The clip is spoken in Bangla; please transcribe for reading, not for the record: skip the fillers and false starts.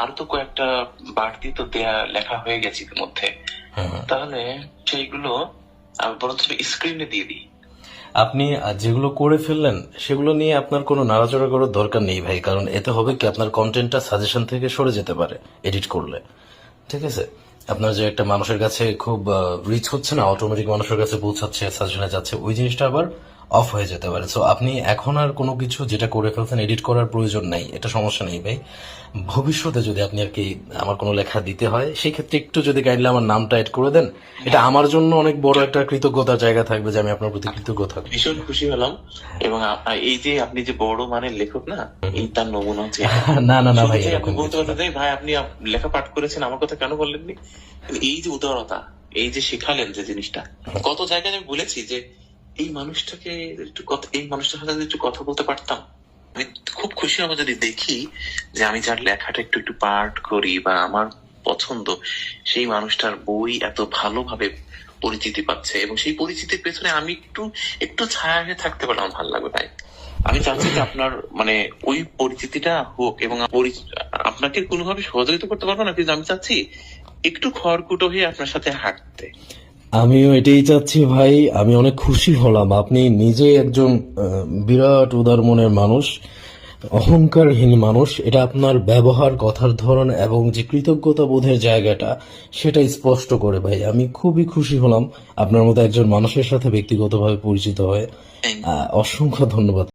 আরো তো কয়েকটা বাড়তি তো দেয়া লেখা হয়ে গেছে ইতিমধ্যে, তাহলে সেইগুলো বরঞ্চ স্ক্রিনে দিয়ে দিই। আপনি যেগুলো করে ফেললেন সেগুলো নিয়ে আপনার কোনো নাড়াচড়া করার দরকার নেই ভাই, কারণ এতে হবে কি আপনার কন্টেন্টটা সাজেশন থেকে সরে যেতে পারে এডিট করলে। ঠিক আছে, আপনার যে একটা মানুষের কাছে খুব রিচ হচ্ছে না, অটোমেটিক মানুষের কাছে পৌঁছাচ্ছে, সাজেশনে যাচ্ছে, ওই জিনিসটা আবার অফ হয়ে যেতে পারে। সো আপনি এখন আর কোনো কিছু যেটা করে ফেলছেন এডিট করার প্রয়োজন নেই, এটা সমস্যা নেই ভাই। ভবিষ্যতে যদি আপনি আর কি আমার কোনো লেখা দিতে হয় সেই ক্ষেত্রে একটু যদি কাইন্ডলি আমার নামটা এড করে দেন, এটা আমার জন্য অনেক বড় একটা কৃতজ্ঞতার জায়গা থাকবে যে আমি আপনার প্রতি কৃতজ্ঞ থাকবো। ভীষণ খুশি হলাম। এবং এই যে আপনি যে বড় মানের লেখক না, এই তার নমুনা হচ্ছে না না না ভাই, শুরুতেই আপনি এরকম বলতে কিছু না। পারতেন ভাই আপনি লেখা পাঠ করেছেন, আমার কথা কেন বললেননি? এই যে উদারতা, এই যে শেখালেন যে জিনিসটা, কত জায়গায় আমি বলেছি যে এই মানুষটাকে একটু কথা, এই মানুষটার সাথে যদি একটু কথা বলতে পারতাম। আমি খুব খুশি হবো যদি দেখি যে আমি যার লেখাটা একটু একটু পাঠ করি বা আমার পছন্দ, সেই মানুষটার বই এত ভালোভাবে পরিচিতি পাচ্ছে, এবং সেই পরিচিতির পেছনে আমি একটু একটু ছায়া হয়ে থাকতে পারলে আমার ভালো লাগবে ভাই। আমি চাচ্ছি যে আপনার মানে ওই পরিচিতিটা হোক, এবং আপনাকে কোনোভাবে সহযোগিতা করতে পারবো না, কিন্তু আমি চাচ্ছি একটু খড়কুটো হয়ে আপনার সাথে হাঁটতে। আমিও এটাই চাচ্ছি ভাই। আমি অনেক খুশি হলাম, আপনি নিজে একজন বিরাট উদার মনের মানুষ, অহংকারহীন মানুষ। এটা আপনার ব্যবহার, কথার ধরন এবং যে কৃতজ্ঞতা বোধের জায়গাটা, সেটা স্পষ্ট করে ভাই। আমি খুবই খুশি হলাম আপনার মতো একজন মানুষের সাথে ব্যক্তিগতভাবে পরিচিত হয়ে। অসংখ্য ধন্যবাদ।